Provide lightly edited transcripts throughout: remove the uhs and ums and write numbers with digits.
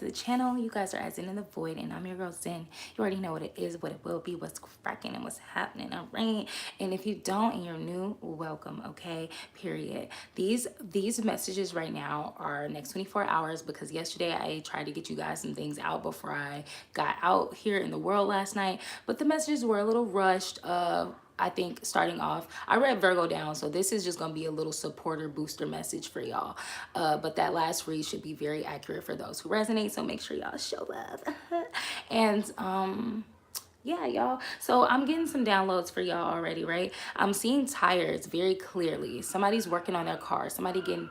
to the channel. You guys are as in the void, and I'm your girl Zen. You already know what it is, what it will be, what's cracking, and what's happening. All right. And if you don't and you're new, welcome. Okay. Period. These messages right now are next 24 hours because yesterday I tried to get you guys some things out before I got out here in the world last night, but the messages were a little rushed. I think starting off, I read Virgo down, so this is just gonna be a little supporter booster message for y'all. But that last read should be very accurate for those who resonate, so make sure y'all show love. And yeah, y'all, so I'm getting some downloads for y'all already, right? I'm seeing tires very clearly. Somebody's working on their car, somebody getting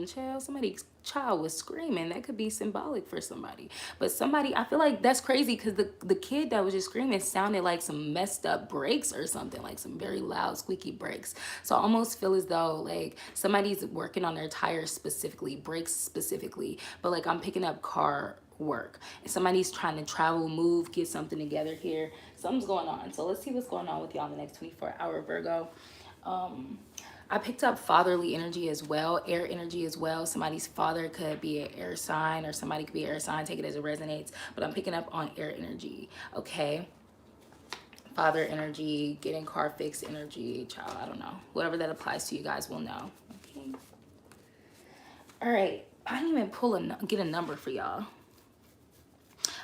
child, somebody's child was screaming. That could be symbolic for somebody. But somebody, I feel like that's crazy because the kid that was just screaming sounded like some messed up brakes or something, like some very loud, squeaky brakes. So I almost feel as though like somebody's working on their tires specifically, brakes specifically. But like I'm picking up car work. And somebody's trying to travel, move, get something together here. Something's going on. So let's see what's going on with y'all in the next 24-hour Virgo. I picked up fatherly energy as well, air energy as well. Somebody's father could be an air sign or somebody could be an air sign. Take it as it resonates. But I'm picking up on air energy, okay? Father energy, getting car fixed energy, child, I don't know. Whatever that applies to you guys will know, okay? All right, I didn't even get a number for y'all.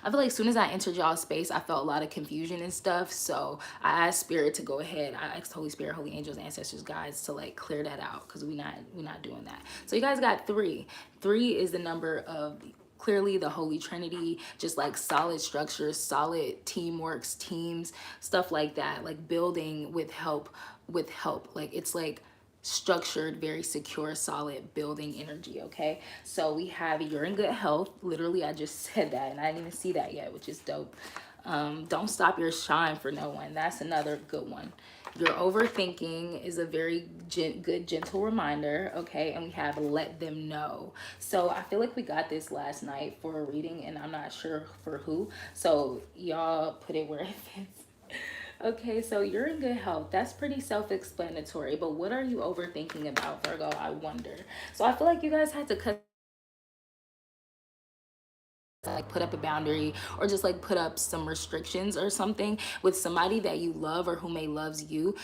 I feel like as soon as I entered y'all's space, I felt a lot of confusion and stuff. So I asked Spirit to go ahead. I asked Holy Spirit, Holy Angels, Ancestors, Guides to like clear that out because we're not doing that. So you guys got 3. 3 is the number of clearly the Holy Trinity, just like solid structures, solid teamworks, teams, stuff like that, like building with help, like it's like structured, very secure, solid building energy. Okay, so we have you're in good health. Literally, I just said that and I didn't even see that yet, which is dope. Don't stop your shine for no one. That's another good one. Your overthinking is a very good, gentle reminder. Okay, and we have let them know. So I feel like we got this last night for a reading and I'm not sure for who, so y'all put it where it fits. Okay, so you're in good health. That's pretty self-explanatory. But what are you overthinking about, Virgo? I wonder. So I feel like you guys had to cut, like put up a boundary or just like put up some restrictions or something with somebody that you love or who may love you,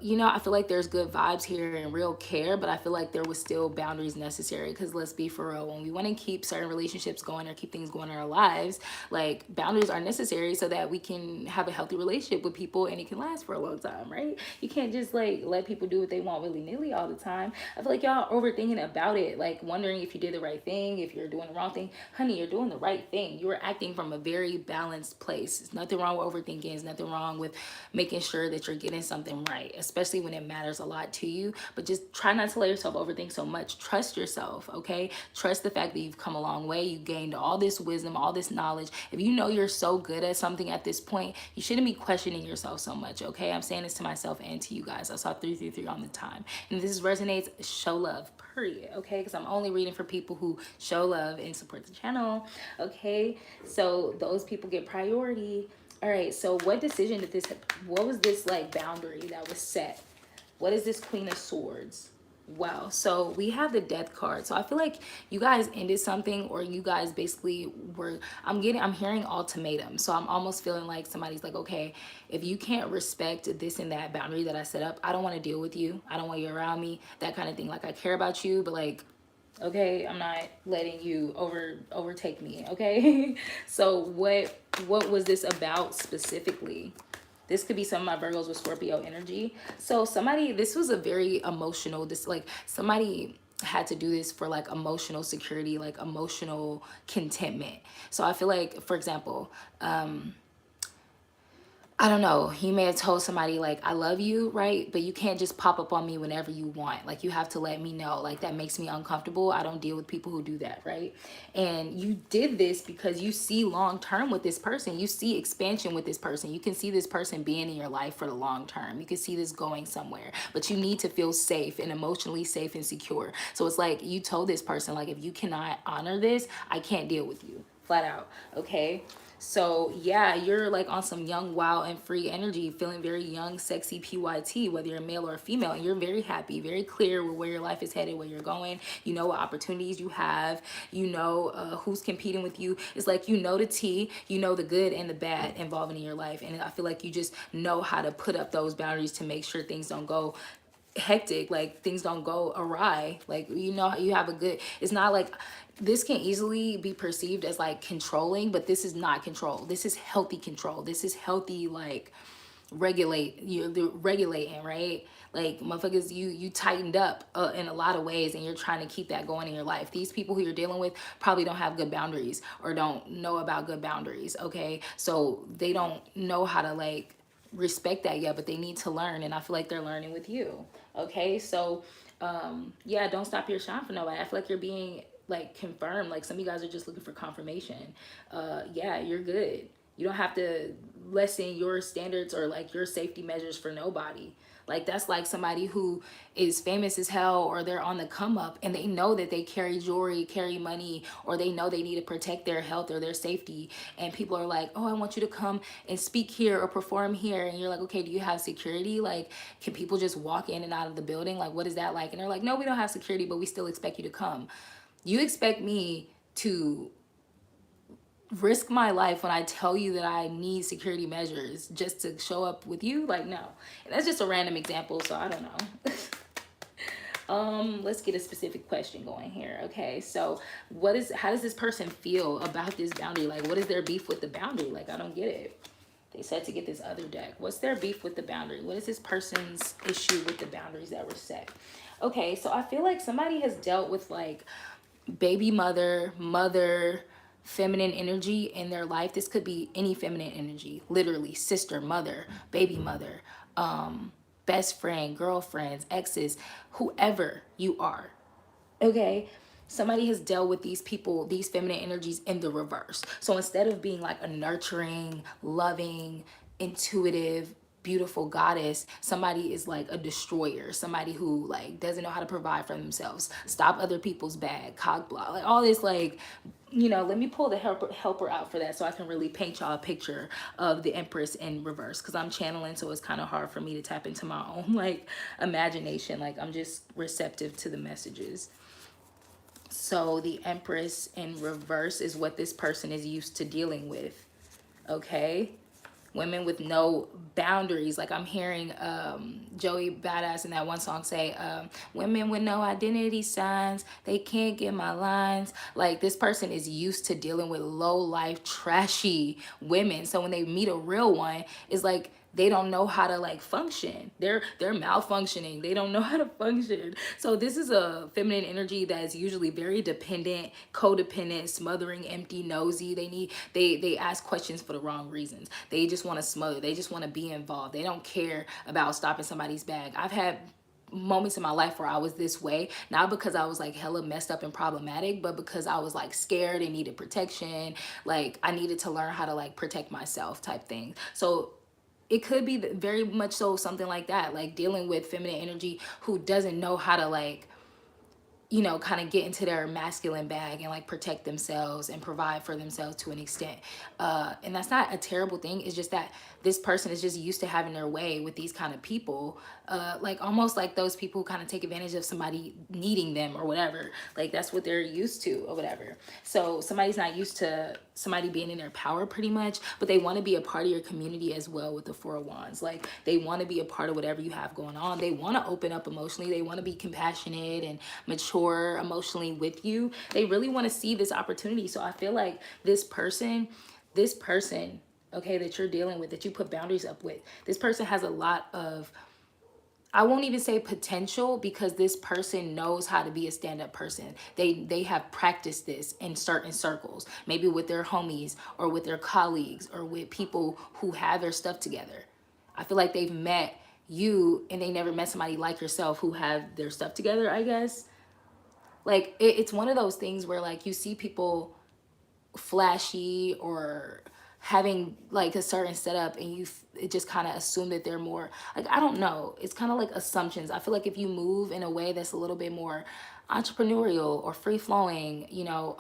you know, I feel like there's good vibes here and real care, but I feel like there was still boundaries necessary because let's be for real, when we want to keep certain relationships going or keep things going in our lives, like boundaries are necessary so that we can have a healthy relationship with people and it can last for a long time, right? You can't just like let people do what they want willy-nilly all the time. I feel like y'all overthinking about it, like wondering if you did the right thing, if you're doing the wrong thing. Honey, you're doing the right thing. You are acting from a very balanced place. There's nothing wrong with overthinking. There's nothing wrong with making sure that you're getting something right, especially when it matters a lot to you. But just try not to let yourself overthink so much. Trust yourself, okay? Trust the fact that you've come a long way. You gained all this wisdom, all this knowledge. If you know you're so good at something at this point, you shouldn't be questioning yourself so much, okay? I'm saying this to myself and to you guys. I saw 333 on the time. And if this resonates, show love, period, okay? Because I'm only reading for people who show love and support the channel, okay? So those people get priority. All right, so what decision did this, what was this like boundary that was set? What is this Queen of Swords? Wow, so we have the Death card. So I feel like you guys ended something, or you guys basically were, I'm hearing ultimatum. So I'm almost feeling like somebody's like, okay, if you can't respect this and that boundary that I set up, I don't want to deal with you. I don't want you around me, that kind of thing. Like I care about you, but like, okay, I'm not letting you overtake me, okay? So what was this about specifically? This could be some of my Virgos with Scorpio energy. So somebody, this was a very emotional, this like somebody had to do this for like emotional security, like emotional contentment. So I feel like, for example, I don't know, he may have told somebody like, I love you, right? But you can't just pop up on me whenever you want. Like you have to let me know, like that makes me uncomfortable. I don't deal with people who do that, right? And you did this because you see long term with this person. You see expansion with this person. You can see this person being in your life for the long term. You can see this going somewhere, but you need to feel safe and emotionally safe and secure. So it's like you told this person, like, if you cannot honor this, I can't deal with you, flat out, okay? So yeah, you're like on some young, wild, and free energy, feeling very young, sexy, PYT, whether you're male or female, and you're very happy, very clear with where your life is headed, where you're going. You know what opportunities you have. You know who's competing with you. It's like you know the tea, you know the good and the bad involving in your life, and I feel like you just know how to put up those boundaries to make sure things don't go hectic, like things don't go awry. Like, you know, you have a good, it's not like, this can easily be perceived as like controlling, but this is not control. This is healthy control. This is healthy, like, you're regulating, right? Like, motherfuckers, you tightened up in a lot of ways, and you're trying to keep that going in your life. These people who you're dealing with probably don't have good boundaries or don't know about good boundaries, okay? So they don't know how to like respect that yet, but they need to learn, and I feel like they're learning with you, okay? So yeah, don't stop your shine for nobody. I feel like you're being like confirmed. Like, some of you guys are just looking for confirmation. Yeah, you're good. You don't have to lessen your standards or like your safety measures for nobody. Like, that's like somebody who is famous as hell, or they're on the come up, and they know that they carry jewelry, carry money, or they know they need to protect their health or their safety. And people are like, oh, I want you to come and speak here or perform here. And you're like, okay, do you have security? Like, can people just walk in and out of the building? Like, what is that like? And they're like, no, we don't have security, but we still expect you to come. You expect me to risk my life when I tell you that I need security measures just to show up with you? Like, no. And that's just a random example, so I don't know. Let's get a specific question going here. Okay, so how does this person feel about this boundary? Like, what is their beef with the boundary? Like, I don't get it. They said to get this other deck. What's their beef with the boundary? What is this person's issue with the boundaries that were set? Okay, so I feel like somebody has dealt with like baby mother, feminine energy in their life. This could be any feminine energy, literally sister, mother, baby mother, best friend, girlfriends, exes, whoever you are. Okay, somebody has dealt with these people, these feminine energies in the reverse. So instead of being like a nurturing, loving, intuitive, beautiful goddess, somebody is like a destroyer, somebody who like doesn't know how to provide for themselves, stop other people's bag, cog block, like all this, like, you know. Let me pull the helper out for that, so I can really paint y'all a picture of the Empress in reverse, because I'm channeling, so it's kind of hard for me to tap into my own like imagination. Like, I'm just receptive to the messages. So the Empress in reverse is what this person is used to dealing with. Okay, women with no boundaries. Like, I'm hearing Joey Badass in that one song say, women with no identity signs, they can't get my lines. Like, this person is used to dealing with low life, trashy women. So when they meet a real one, it's like they don't know how to like function. They're malfunctioning. They don't know how to function. So this is a feminine energy that is usually very dependent, codependent, smothering, empty, nosy. They ask questions for the wrong reasons. They just want to smother. They just want to be involved. They don't care about stopping somebody's bag. I've had moments in my life where I was this way, not because I was like hella messed up and problematic, but because I was like scared and needed protection. Like, I needed to learn how to like protect myself type thing. So it could be very much so something like that, like dealing with feminine energy who doesn't know how to like, you know, kind of get into their masculine bag and like protect themselves and provide for themselves to an extent. And that's not a terrible thing. It's just that this person is just used to having their way with these kind of people. Like, almost like those people who kind of take advantage of somebody needing them or whatever. Like, that's what they're used to or whatever. So somebody's not used to somebody being in their power pretty much, but they want to be a part of your community as well with the Four of Wands. Like, they want to be a part of whatever you have going on. They want to open up emotionally. They want to be compassionate and mature emotionally with you. They really want to see this opportunity. So I feel like this person, okay, that you're dealing with, that you put boundaries up with, this person has a lot of, I won't even say potential, because this person knows how to be a stand-up person. They have practiced this in certain circles, maybe with their homies or with their colleagues or with people who have their stuff together. I feel like they've met you and they never met somebody like yourself who have their stuff together, I guess. Like, it's one of those things where like you see people flashy or having like a certain setup, and it just kind of assume that they're more like, I don't know, it's kind of like assumptions. I feel like if you move in a way that's a little bit more entrepreneurial or free flowing, you know,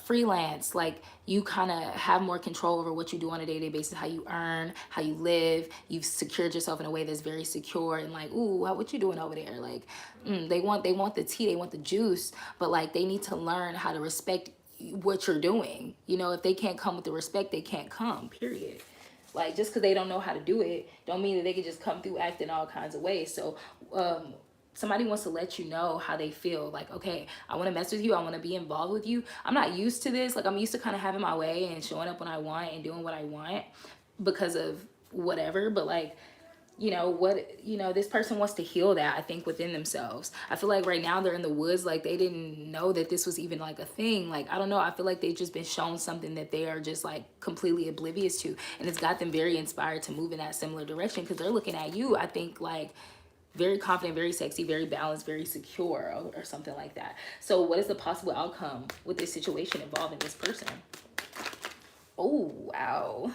freelance, like you kind of have more control over what you do on a day-to-day basis, how you earn, how you live. You've secured yourself in a way that's very secure, and like, ooh, what you doing over there? Like, they want the tea, they want the juice, but like they need to learn how to respect what you're doing. You know, if they can't come with the respect, they can't come, period. Like, just because they don't know how to do it don't mean that they can just come through acting all kinds of ways. So somebody wants to let you know how they feel. Like, okay, I want to mess with you, I want to be involved with you. I'm not used to this. Like, I'm used to kind of having my way and showing up when I want and doing what I want because of whatever. But like, this person wants to heal that, I think, within themselves. I feel like right now they're in the woods, like they didn't know that this was even like a thing. Like, I don't know, I feel like they've just been shown something that they are just like completely oblivious to, and it's got them very inspired to move in that similar direction, because they're looking at you, I think, like very confident, very sexy, very balanced, very secure, or something like that. So what is the possible outcome with this situation involving this person? Oh, wow.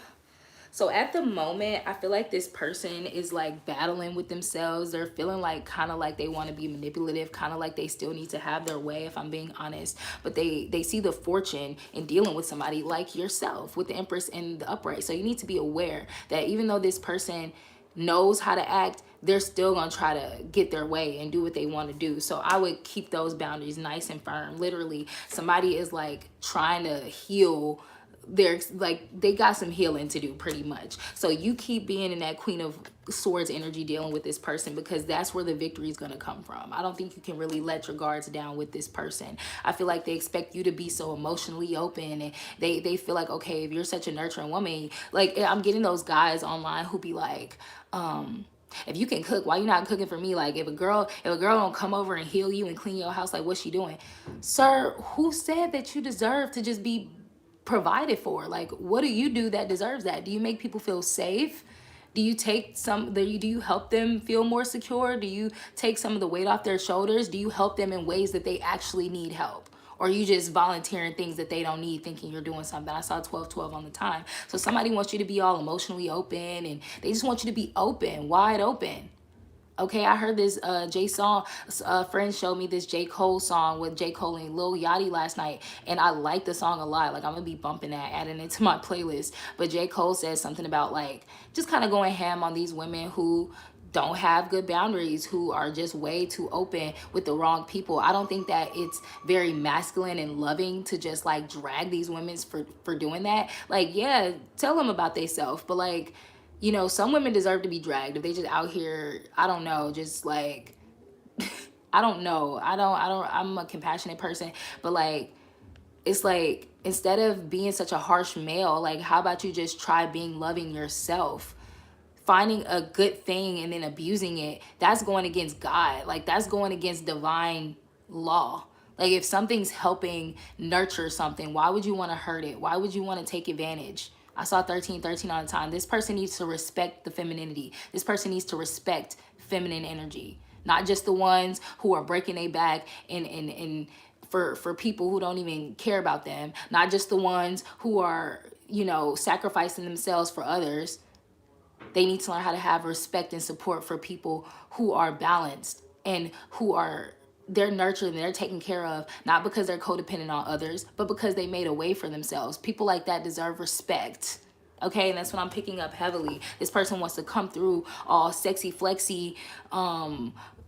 So at the moment, I feel like this person is like battling with themselves. They're feeling like kind of like they want to be manipulative, kind of like they still need to have their way, if I'm being honest. But they see the fortune in dealing with somebody like yourself, with the Empress and the upright. So you need to be aware that even though this person knows how to act, they're still gonna try to get their way and do what they want to do. So I would keep those boundaries nice and firm. Literally, somebody is like trying to heal, they're like, they got some healing to do, pretty much. So you keep being in that Queen of Swords energy, dealing with this person, because that's where the victory is going to come from. I don't think you can really let your guards down with this person. I feel like they expect you to be so emotionally open, and they feel like, okay, if you're such a nurturing woman, like I'm getting those guys online who be like, if you can cook, why you not cooking for me? Like, if a girl don't come over and heal you and clean your house, like, what's she doing? Sir, who said that you deserve to just be provided for? Like, what do you do that deserves that? Do you make people feel safe? Do you take do you help them feel more secure? Do you take some of the weight off their shoulders? Do you help them in ways that they actually need help? Or you just volunteering things that they don't need, thinking you're doing something? I saw 1212 on the time. So somebody wants you to be all emotionally open, and they just want you to be open, wide open. Okay, I heard this J song. A friend showed me this J. Cole song with J. Cole and Lil Yachty last night, and I like the song a lot. Like, I'm gonna be bumping that, adding it to my playlist. But J. Cole says something about like just kind of going ham on these women who don't have good boundaries, who are just way too open with the wrong people. I don't think that it's very masculine and loving to just like drag these women for doing that. Like, yeah, tell them about themselves, but like, some women deserve to be dragged if they just out here, I don't know, just like, I don't know. I'm a compassionate person, but like, it's like, instead of being such a harsh male, like, how about you just try being loving yourself? Finding a good thing and then abusing it, that's going against God. Like, that's going against divine law. Like, if something's helping nurture something, why would you want to hurt it? Why would you want to take advantage? I saw 1313 all the time. This person needs to respect the femininity. This person needs to respect feminine energy, not just the ones who are breaking their back and for people who don't even care about them, not just the ones who are, sacrificing themselves for others. They need to learn how to have respect and support for people who are balanced and who are, they're nurtured and they're taken care of, not because they're codependent on others, but because they made a way for themselves. People like that deserve respect. Okay, and that's what I'm picking up heavily. This person wants to come through all sexy, flexy,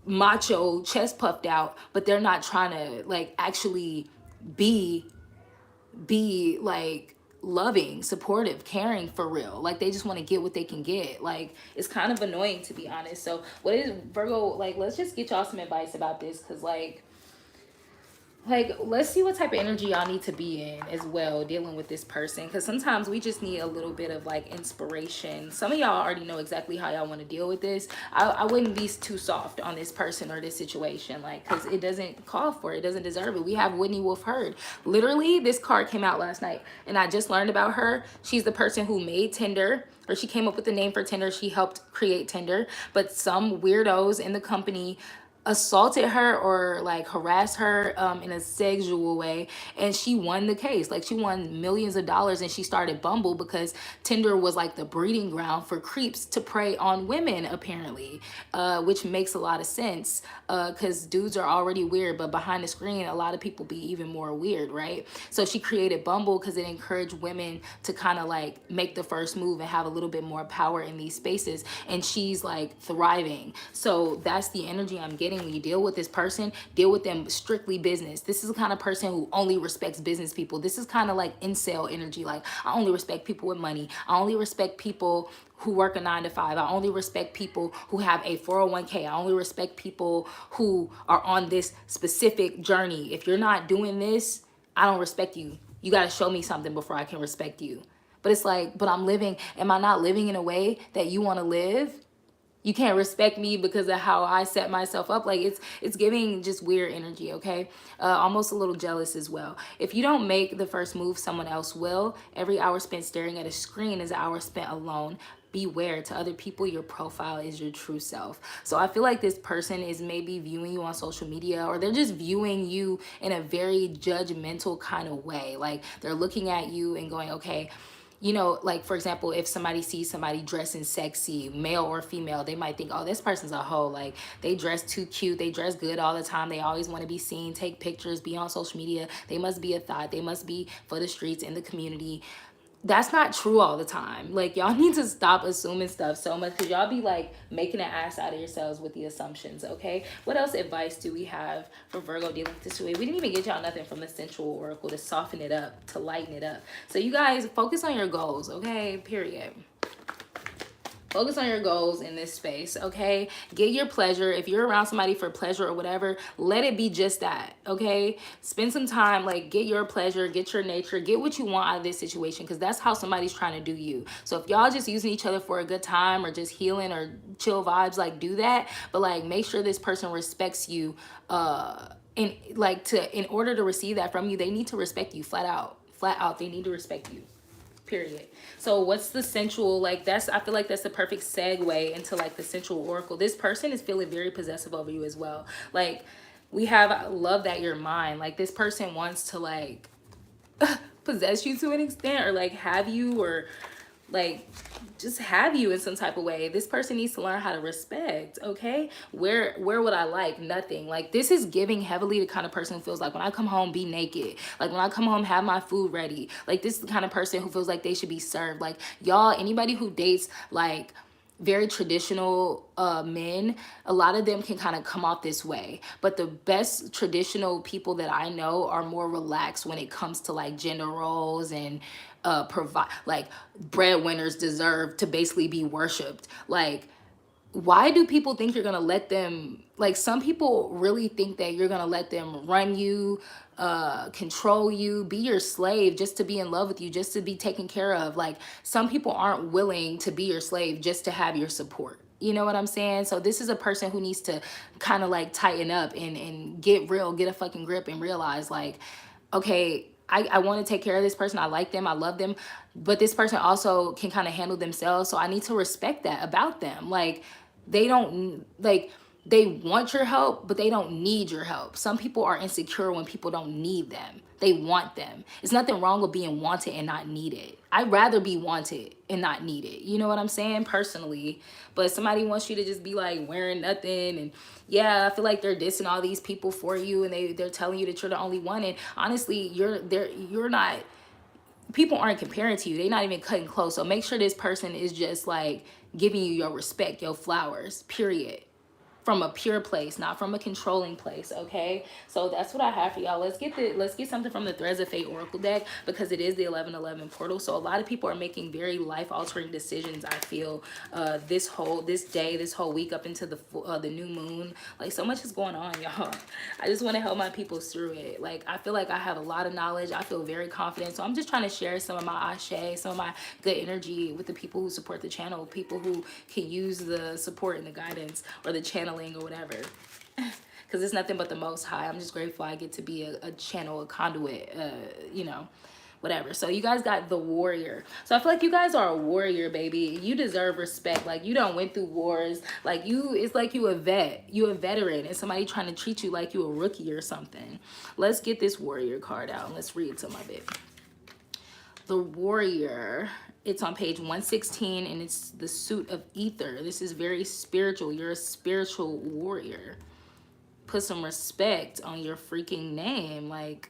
macho, chest puffed out, but they're not trying to like actually be like loving, supportive, caring for real. Like, they just want to get what they can get. Like, it's kind of annoying, to be honest. So what is Virgo, like, let's just get y'all some advice about this, because like, let's see what type of energy y'all need to be in as well, dealing with this person, because sometimes we just need a little bit of like inspiration. Some of y'all already know exactly how y'all want to deal with this. I wouldn't be too soft on this person or this situation, like, because it doesn't call for it. It doesn't deserve it. We have Whitney Wolf Heard. Literally, this card came out last night, and I just learned about her. She's the person who made Tinder, or she came up with the name for Tinder. She helped create Tinder, but some weirdos in the company assaulted her or like harassed her in a sexual way, and she won the case. Like she won millions of dollars, and she started Bumble because Tinder was like the breeding ground for creeps to prey on women, apparently, which makes a lot of sense, because dudes are already weird, but behind the screen a lot of people be even more weird, right? So she created Bumble because it encouraged women to kind of like make the first move and have a little bit more power in these spaces, and she's like thriving. So that's the energy I'm getting. When you deal with this person, deal with them strictly business. This is the kind of person who only respects business people. This is kind of like incel energy. Like, I only respect people with money. I only respect people who work a 9 to 5. I only respect people who have a 401k. I only respect people who are on this specific journey. If you're not doing this, I don't respect you. You got to show me something before I can respect you. But it's like, but I'm living, am I not living in a way that you want to live? You can't respect me because of how I set myself up. Like, it's giving just weird energy, okay? Almost a little jealous as well. If you don't make the first move, someone else will. Every hour spent staring at a screen is an hour spent alone. Beware, to other people, your profile is your true self. So I feel like this person is maybe viewing you on social media, or they're just viewing you in a very judgmental kind of way. Like, they're looking at you and going, okay, you know, like for example, if somebody sees somebody dressing sexy, male or female, they might think, oh, this person's a hoe. Like, they dress too cute, they dress good all the time, they always want to be seen, take pictures, be on social media, they must be a thought, they must be for the streets, in the community. That's not true all the time. Like, y'all need to stop assuming stuff so much, because y'all be like making an ass out of yourselves with the assumptions, okay? What else advice do we have for Virgo dealing with this way? We didn't even get y'all nothing from the sensual oracle to soften it up, to lighten it up. So you guys focus on your goals, okay? Period. Focus on your goals in this space, okay? Get your pleasure. If you're around somebody for pleasure or whatever, let it be just that, okay? Spend some time, like, get your pleasure, get your nature, get what you want out of this situation, because that's how somebody's trying to do you. So if y'all just using each other for a good time or just healing or chill vibes, like, do that. But, like, make sure this person respects you. In order to receive that from you, they need to respect you flat out. Flat out, they need to respect you. Period. So what's the sensual, like, that's, I feel like that's the perfect segue into like the sensual oracle. This person is feeling very possessive over you as well. Like, we have love that you're mine. Like, this person wants to like possess you to an extent, or like have you, or like just have you in some type of way. This person needs to learn how to respect, okay? Where would I like? Nothing. Like, this is giving heavily the kind of person who feels like, when I come home, be naked. Like, when I come home, have my food ready. Like, this is the kind of person who feels like they should be served. Like, y'all, anybody who dates like very traditional men, a lot of them can kind of come off this way. But the best traditional people that I know are more relaxed when it comes to like gender roles and provide, like, breadwinners deserve to basically be worshipped. Like, why do people think you're gonna let them, like, some people really think that you're gonna let them run you, control you, be your slave just to be in love with you, just to be taken care of. Like, some people aren't willing to be your slave just to have your support. You know what I'm saying? So this is a person who needs to kind of like tighten up and get real, get a fucking grip, and realize like, okay, I want to take care of this person. I like them. I love them. But this person also can kind of handle themselves. So I need to respect that about them. Like, they don't, like, they want your help, but they don't need your help. Some people are insecure when people don't need them. They want them. There's nothing wrong with being wanted and not needed. I'd rather be wanted and not needed. You know what I'm saying? Personally. But somebody wants you to just be like wearing nothing. And yeah, I feel like they're dissing all these people for you, and they're telling you that you're the only one. And honestly, you're not, people aren't comparing to you. They're not even cutting close. So make sure this person is just like giving you your respect, your flowers, period. From a pure place, not from a controlling place, okay? So that's what I have for y'all. Let's get something from the Threads of Fate Oracle deck, because it is the 1111 portal. So a lot of people are making very life-altering decisions, I feel, this day, this whole week up into the new moon. Like, so much is going on, y'all. I just want to help my people through it. Like, I feel like I have a lot of knowledge. I feel very confident. So I'm just trying to share some of my ashe, some of my good energy with the people who support the channel, people who can use the support and the guidance, or the channel or whatever, because it's nothing but the Most High. I'm just grateful I get to be a channel, a conduit, you know. whatever. So you guys got the warrior. So I feel like you guys are a warrior, baby. You deserve respect. Like, you don't went through wars. Like, you, it's like you a vet. You a veteran, and somebody trying to treat you like you a rookie or something. Let's get this warrior card out and let's read some of it. The warrior, it's on page 116, and it's the suit of ether. This is very spiritual. You're a spiritual warrior. Put some respect on your freaking name, like,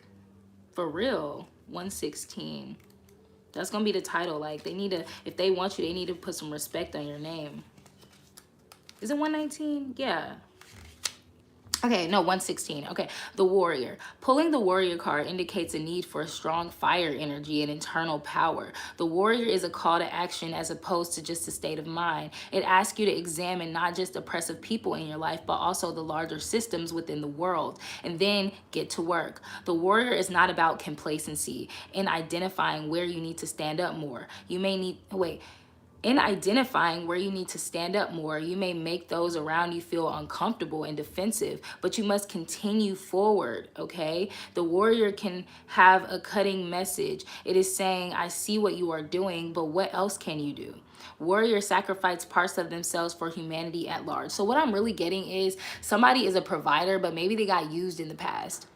for real. 116. That's gonna be the title. Like, they need to, if they want you, they need to put some respect on your name. Is it 119? Yeah. Okay, no, 116. Okay, the warrior. Pulling the warrior card indicates a need for a strong fire energy and internal power. The warrior is a call to action as opposed to just a state of mind. It asks you to examine not just oppressive people in your life, but also the larger systems within the world, and then get to work. The warrior is not about complacency in identifying where you need to stand up more. You may need, wait. In identifying where you need to stand up more, you may make those around you feel uncomfortable and defensive, but you must continue forward, okay? The warrior can have a cutting message. It is saying, I see what you are doing, but what else can you do? Warriors sacrifice parts of themselves for humanity at large. So what I'm really getting is somebody is a provider, but maybe they got used in the past.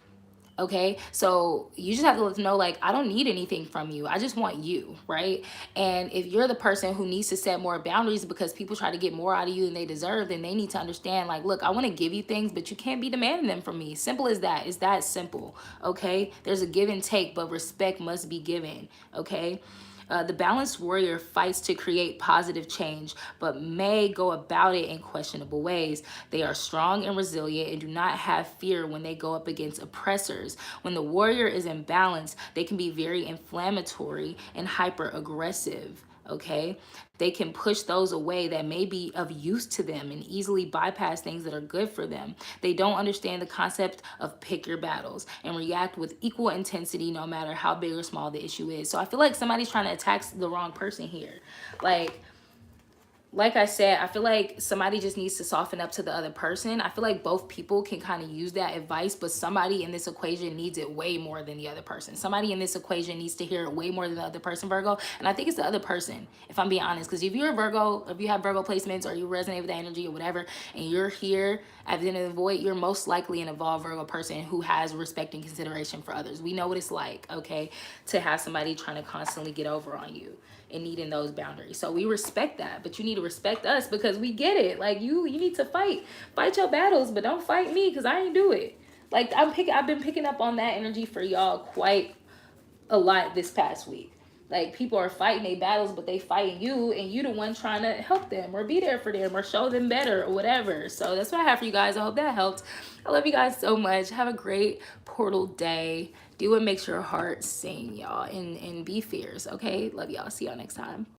Okay, so you just have to let them know, like, I don't need anything from you. I just want you, right? And if you're the person who needs to set more boundaries because people try to get more out of you than they deserve, then they need to understand, like, look, I want to give you things, but you can't be demanding them from me. Simple as that. It's that simple, okay? There's a give and take, but respect must be given, okay? The balanced warrior fights to create positive change, but may go about it in questionable ways. They are strong and resilient and do not have fear when they go up against oppressors. When the warrior is in balance, they can be very inflammatory and hyper aggressive. Okay, they can push those away that may be of use to them and easily bypass things that are good for them. They don't understand the concept of pick your battles and react with equal intensity no matter how big or small the issue is. So I feel like somebody's trying to attack the wrong person here. Like I said, I feel like somebody just needs to soften up to the other person. I feel like both people can kind of use that advice, but somebody in this equation needs it way more than the other person. Somebody in this equation needs to hear it way more than the other person, Virgo. And I think it's the other person, if I'm being honest. Because if you're a Virgo, if you have Virgo placements or you resonate with that energy or whatever, and you're here at the end of the void, you're most likely an evolved Virgo person who has respect and consideration for others. We know what it's like, okay, to have somebody trying to constantly get over on you and needing those boundaries. So we respect that, but you need to respect us because we get it. Like, you need to fight your battles, but don't fight me because I ain't do it. Like, I've been picking up on that energy for y'all quite a lot this past week. Like, people are fighting their battles, but they fighting you, and you the one trying to help them or be there for them or show them better or whatever. So that's what I have for you guys. I hope that helped. I love you guys so much. Have a great portal day. Do what makes your heart sing, y'all, and be fierce, okay? Love y'all. See y'all next time.